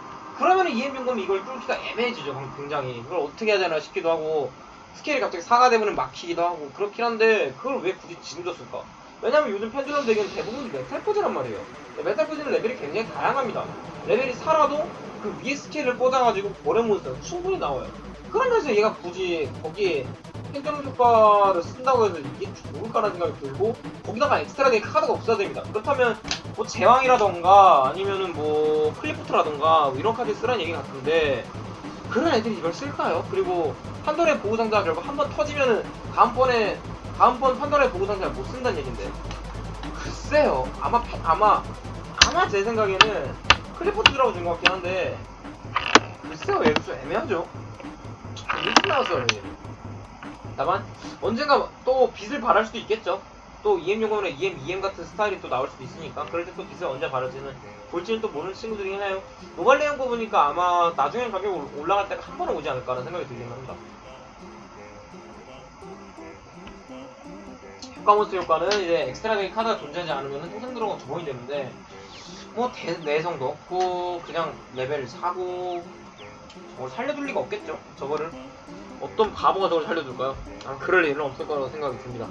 EM용검이 이걸 뚫기가 애매해지죠. 굉장히 이걸 어떻게 해야 되나 싶기도 하고 스케일이 갑자기 4가 되면은 막히기도 하고 그렇긴 한데 그걸 왜 굳이 지금 줬을까? 왜냐면 요즘 펜듈럼 덱은 대부분 메탈포즈란 말이에요. 메탈포즈는 레벨이 굉장히 다양합니다. 레벨이 4라도 그 위에 스케일을 꽂아가지고 고래 몬스터가 충분히 나와요. 그러면서 얘가 굳이 거기에 펜듈럼 효과를 쓴다고 해서 이게 좋을까라는 생각이 들고 거기다가 엑스트라 덱 카드가 없어야 됩니다. 그렇다면 뭐 제왕이라던가 아니면은 뭐 클리프트라던가 뭐 이런 카드 쓰라는 얘기 같은데 그런 애들이 이걸 쓸까요? 그리고 판도라의 보호상자가 결국 한번 터지면은 다음번 판도라의 보호상자를 못 쓴다는 얘긴데 글쎄요. 아마 제 생각에는 클리프트라고 준 것 같긴 한데 글쎄요. 얘도 좀 애매하죠. 일찍 나왔어요. 다만 언젠가 또 빛을 발할 수도 있겠죠. 또 EM용검이나 EM 같은 스타일이 또 나올 수도 있으니까 그럴 때 또 빛을 언제 발할지는 볼지는 또 모르는 친구들이긴 해요. 노발레온 거 보니까 아마 나중에 가격 올라갈 때가 한 번은 오지 않을까라는 생각이 들긴 합니다. 효과 몬스터 효과는 이제 엑스트라 덱 카드가 존재하지 않으면 통상 들어가 2번이 되는데 뭐 내성도 없고 그냥 레벨 4고 저걸 살려둘 리가 없겠죠. 저거를 어떤 바보가 저걸 살려둘까요? 그럴 일은 없을 거라고 생각이 듭니다.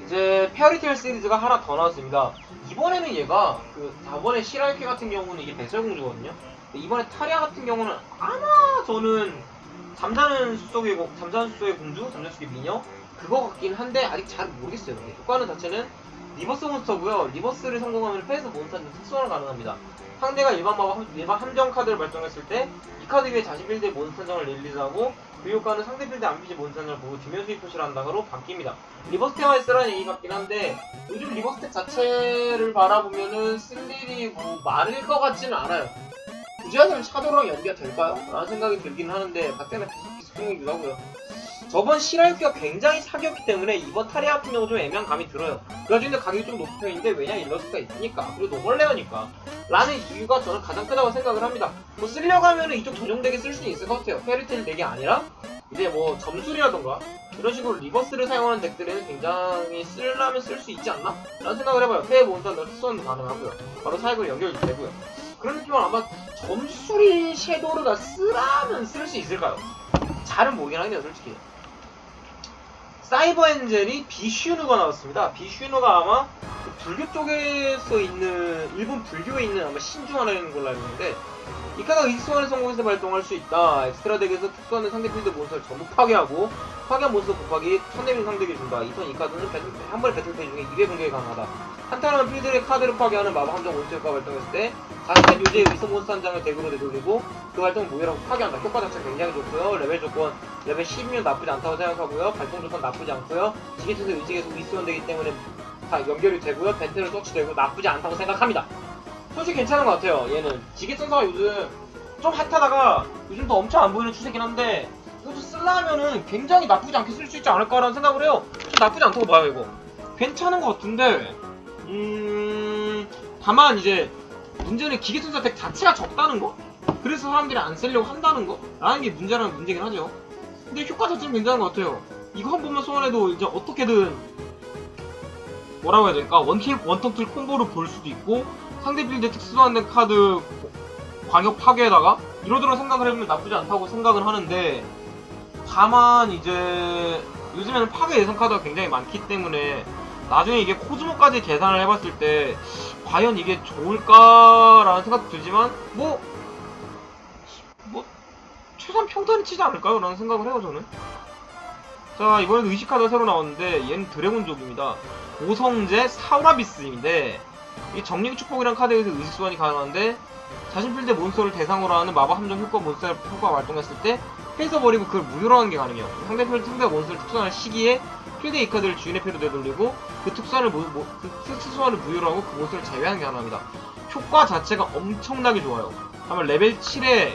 이제 페어리테일 시리즈가 하나 더 나왔습니다. 이번에는 얘가 그 4번의 시라유키 같은 경우는 이게 백설공주거든요. 이번에 타리아 같은 경우는 아마 저는 잠자는 숲속의 공주, 잠자는 숲속의 미녀 그거 같긴 한데 아직 잘 모르겠어요. 근데 효과는 자체는 리버스 몬스터고요. 리버스를 성공하면 패에서 몬스터한테 특수화가 가능합니다. 상대가 일반 함정 카드를 발동했을 때 이 카드 위에 자신 빌드의 몬스터 한장을 릴리즈하고 그 효과는 상대 빌드 안 비지 몬스터 한장을 보고 뒷면 수입 표시를 한다로 바뀝니다. 리버스 테마에 쓰라는 얘기 같긴 한데 요즘 리버스 텍 자체를 바라보면은 쓸 일이 뭐 많을 것 같지는 않아요. 굳이 하자면 샤도랑 연계가 될까요? 라는 생각이 들긴 하는데 그때는 비슷비슷하기도 하고요. 저번 시라유키가 굉장히 사기였기 때문에 이번 타리아 같은 경우 좀 애매한 감이 들어요. 그래가지고 가격이 좀 높은 편인데 왜냐 일러스트가 있으니까 그리고 노멀레어니까 라는 이유가 저는 가장 크다고 생각을 합니다. 뭐 쓰려고 하면은 이쪽 전용덱에 쓸 수는 있을 것 같아요. 페어리테일 덱이 아니라 이제 뭐 점술이라던가 이런 식으로 리버스를 사용하는 덱들에는 굉장히 쓰려면 쓸 수 있지 않나? 라는 생각을 해봐요. 페어 몬스터는 특수는 가능하고요. 바로 사역으로 연결이 되고요. 그런 느낌은 아마 점술이 섀도우가 쓰라면 쓸 수 있을까요? 잘은 모르긴 하겠네요 솔직히. 사이버 엔젤이 비슈누가 나왔습니다. 비슈누가 아마 그 불교 쪽에서 있는 일본 불교에 있는 아마 신중 하나인 걸로 알고 있는데 이 카드가 익스원을 성공해서 발동할 수 있다. 엑스트라 덱에서 특수하는 상대 필드 몬스터를 전부 파괴하고 파괴한 몬스터 곱하기 1000데미지 상대에게 준다. 이 카드는 한 번의 배틀 페이지 중에 2회 공격이 가능하다. 한타라는 필드의 카드를 파괴하는 마법 함정 몬스터 효과 발동했을 때 자신의 묘지의 위성 몬스터 한 장을 덱으로 되돌리고 그 발동을 모여라고 파괴한다. 효과 자체 굉장히 좋고요. 레벨 조건 레벨 10이면 나쁘지 않다고 생각하고요. 발동 조건 나쁘지 않고요. 지게에서 의지계속 위스원되기 때문에 다 연결이 되고요. 벤트를 서치되고 나쁘지 않다고 생각합니다. 솔직히 괜찮은 것 같아요. 얘는 지게선사가 요즘 좀 핫하다가 요즘 도 엄청 안 보이는 추세긴 한데 이것도 쓰려면은 굉장히 나쁘지 않게 쓸 수 있지 않을까라는 생각을 해요. 좀 나쁘지 않다고 봐요 이거. 괜찮은 것 같은데 다만 이제 문제는 기계천사 덱 자체가 적다는 거? 그래서 사람들이 안 쓰려고 한다는 거? 라는 게 문제라는 문제긴 하죠. 근데 효과 자체는 괜찮은 것 같아요. 이거 한 번만 소환해도 이제 어떻게든 뭐라고 해야 될까? 원턴틀 콤보를 볼 수도 있고 상대 빌드 특수화된 카드 광역 파괴에다가 이러저러 생각을 해보면 나쁘지 않다고 생각을 하는데 다만 이제 요즘에는 파괴 예상 카드가 굉장히 많기 때문에 나중에 이게 코즈모까지 계산을 해봤을 때 과연 이게 좋을까라는 생각도 들지만 뭐 최소한 평타는 치지 않을까요? 라는 생각을 해요 저는. 자 이번에도 의식 카드가 새로 나왔는데 얘는 드래곤족입니다. 오성재 사우라비스인데 이 정령 축복이라는 카드에서 의식 소환이 가능한데 자신 필드 몬스터를 대상으로 하는 마법 함정 효과 몬스터 효과가 발동했을 때 해서버리고 그걸 무효로 하는 게 가능해요. 상대 몬스터를 특수하는 시기에 필드의 이 카드를 주인의 패로 되돌리고 그 특수한을 특수한을 무효로 하고 그 몬스터를 제외하는 게 가능합니다. 효과 자체가 엄청나게 좋아요. 아마 레벨 7에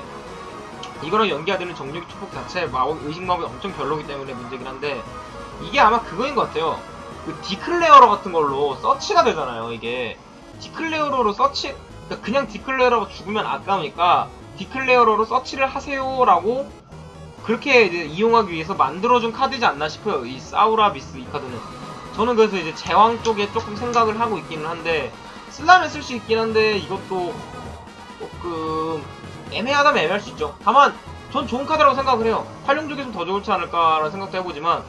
이거랑 연계되는 정력의 축복 자체 의식 마법이 엄청 별로기 때문에 문제긴 한데, 이게 아마 그거인 것 같아요. 그 디클레어러 같은 걸로 서치가 되잖아요. 이게 디클레어러로 서치, 그러니까 그냥 디클레어러로 죽으면 아까우니까 디클레어러로 서치를 하세요라고 그렇게 이제 이용하기 위해서 만들어준 카드지 않나 싶어요. 이 사우라비스 이 카드는. 저는 그래서 이제 제왕 쪽에 조금 생각을 하고 있기는 한데, 쓰려면 쓸 수 있긴 한데 이것도 조금 애매하다면 애매할 수 있죠. 다만 전 좋은 카드라고 생각을 해요. 활용 쪽에 좀 더 좋지 않을까라는 생각도 해보지만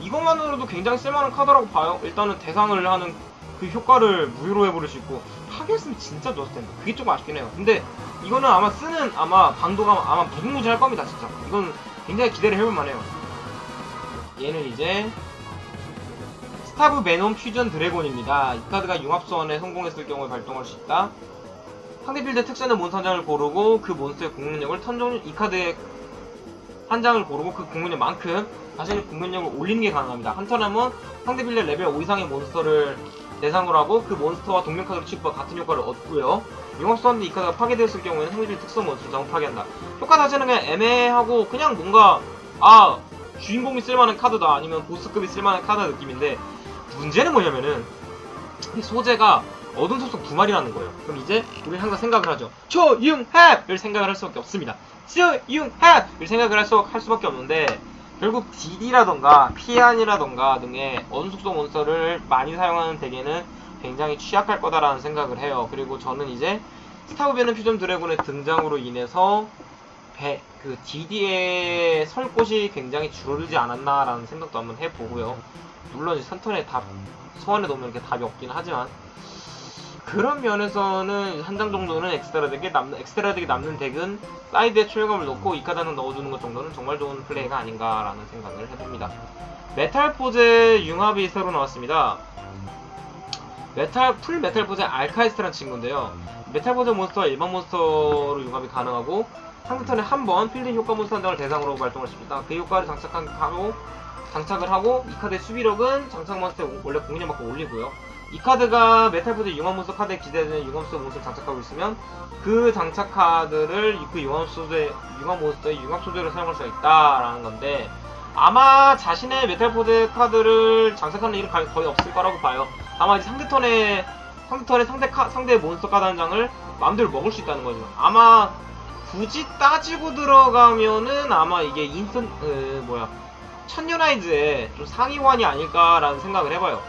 이것만으로도 굉장히 쓸만한 카드라고 봐요. 일단은 대상을 하는 그 효과를 무효로 해버릴 수 있고, 파괴했으면 진짜 좋았을 텐데 그게 조금 아쉽긴 해요. 근데 이거는 아마 쓰는 방도가 아마 무궁무진할 겁니다. 진짜 이건 굉장히 기대를 해볼만 해요. 얘는 이제 스타브 베놈 퓨전 드래곤입니다. 이 카드가 융합소환에 성공했을 경우에 발동할 수 있다. 상대 필드의 특수한 몬스터 한 장을 고르고 그 몬스터의 공격력을 이 카드의 한 장을 고르고 그 공격력만큼 자신의 공격력을 올리는 게 가능합니다. 한 턴 하면 상대 필드 레벨 5 이상의 몬스터를 대상으로 하고 그 몬스터와 동명 카드로 취급과 같은 효과를 얻고요. 융합소환 이 카드가 파괴되었을 경우에는 상대 필드 특수 몬스터를 자동 파괴한다. 효과 자체는 그냥 애매하고 그냥 뭔가 주인공이 쓸만한 카드다 아니면 보스급이 쓸만한 카드 느낌인데, 문제는 뭐냐면은 이 소재가 어둠 속성 2마리라는 거예요. 그럼 이제 우리 항상 생각을 하죠. 초융합을 생각을 할 수밖에 없습니다. 초융합을 생각을 할 수밖에 없는데, 결국 DD라던가 피안이라던가 등의 어둠 속성 몬스터를 많이 사용하는 덱에는 굉장히 취약할 거다라는 생각을 해요. 그리고 저는 이제 스타브 베놈 퓨전 드래곤의 등장으로 인해서 그 DD에 설 곳이 굉장히 줄어들지 않았나라는 생각도 한번 해보고요. 물론 선턴에 소환해 놓으면 이렇게 답이 없긴 하지만, 그런 면에서는 한 장 정도는 엑스트라 덱에 남는 덱은 사이드에 초용감을 넣고 이 카드 하나 넣어주는 것 정도는 정말 좋은 플레이가 아닌가라는 생각을 해봅니다. 메탈포제 융합이 새로 나왔습니다. 풀 메탈포제 알카이스트라는 친구인데요. 메탈포제 몬스터와 일반 몬스터로 융합이 가능하고, 상대 턴에 한 번 필드 효과 몬스터 한 장을 대상으로 발동할 수 있다. 그 효과를 장착을 하고 이 카드의 수비력은 장착 몬스터에 원래 공격만큼 올리고요. 이 카드가 메탈포드 융합 몬스터 카드에 기재되는 융합 몬스터를 장착하고 있으면 그 장착 카드를 그 융합 몬스터의 융합 소재로 사용할 수가 있다라는 건데, 아마 자신의 메탈포드 카드를 장착하는 일은 거의 없을 거라고 봐요. 아마 이제 상대 턴에 상대 몬스터 카드 한 장을 마음대로 먹을 수 있다는 거죠. 아마 굳이 따지고 들어가면은 아마 이게 천년아이즈의 좀 상위환이 아닐까라는 생각을 해봐요.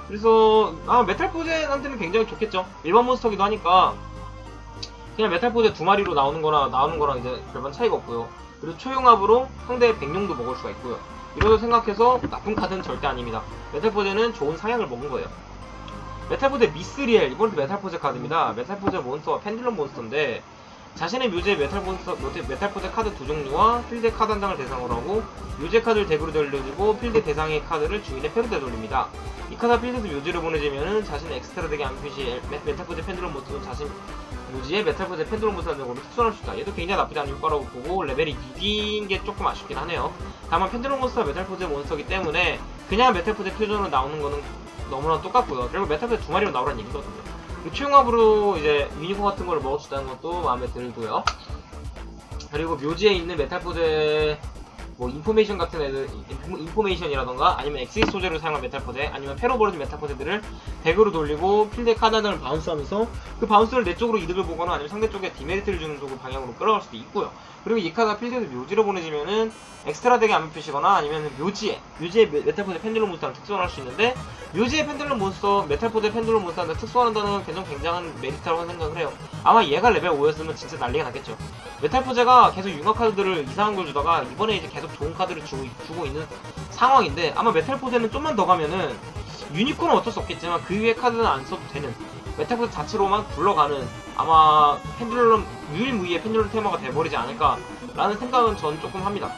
그래서 메탈포제한테는 굉장히 좋겠죠. 일반 몬스터기도 하니까 그냥 메탈포제 2마리로 나오는 거랑 이제 별반 차이가 없고요. 그리고 초용합으로 상대의 백룡도 먹을 수가 있고요. 이러고 생각해서 나쁜 카드는 절대 아닙니다. 메탈포제는 좋은 상향을 먹은 거예요. 메탈포제 미스리엘, 이번에도 메탈포제 카드입니다. 메탈포제 몬스터와 펜듈럼 몬스터인데, 자신의 묘지의 메탈포제 카드 2종류와 필드 카드 한 장을 대상으로 하고 묘지 카드를 덱으로 돌려주고 필드 대상의 카드를 주인의 패로 되돌립니다. 이 카드가 필드에서 묘지를 보내주면은 자신의 엑스트라 덱의 암표시 메탈포제 펜듈럼 몬스터는 자신 묘지의 메탈포제 펜듈럼 몬스터 한 장으로 특수할 수 있다. 얘도 굉장히 나쁘지 않은 효과라고 보고, 레벨이 6인 게 조금 아쉽긴 하네요. 다만 펜듈럼 몬스터가 메탈포제 몬스터이기 때문에 그냥 메탈포제 퓨전으로 나오는 거는 너무나 똑같고요. 그리고 메탈포제 2마리로 나오라는 얘기거든요. 초용합으로 이제 유니콘 같은 걸 먹을 수 있다는 것도 마음에 들고요. 그리고 묘지에 있는 메탈포제 인포메이션 같은 인포메이션이라던가 아니면 엑시스 소재로 사용한 메탈포제 아니면 패로 버려진 메탈포제들을 덱으로 돌리고 필드의 카드 하나를 바운스하면서 그 바운스를 내 쪽으로 이득을 보거나 아니면 상대 쪽에 디메리트를 주는 쪽으로 방향으로 끌어갈 수도 있고요. 그리고 이 카드가 필드에서 묘지로 보내지면은 엑스트라 덱에 암호 표시거나 아니면 묘지에 메탈포제 펜듈럼 몬스터를 특수화할 수 있는데, 묘지의 펜듈럼 몬스터, 메탈포제 펜듈럼 몬스터한테 특수화한다는 굉장한 메리트라고 생각을 해요. 아마 얘가 레벨 5였으면 진짜 난리가 났겠죠. 메탈포제가 계속 융합 카드들을 이상한 걸 주다가 이번에 이제 계속 좋은 카드를 주고 있는 상황인데, 아마 메탈포제는 좀만 더 가면은 유니콘은 어쩔 수 없겠지만 그 위에 카드는 안 써도 되는 메탈포제 자체로만 굴러가는, 아마 유일무이의 펜듈럼 테마가 돼버리지 않을까라는 생각은 전 조금 합니다.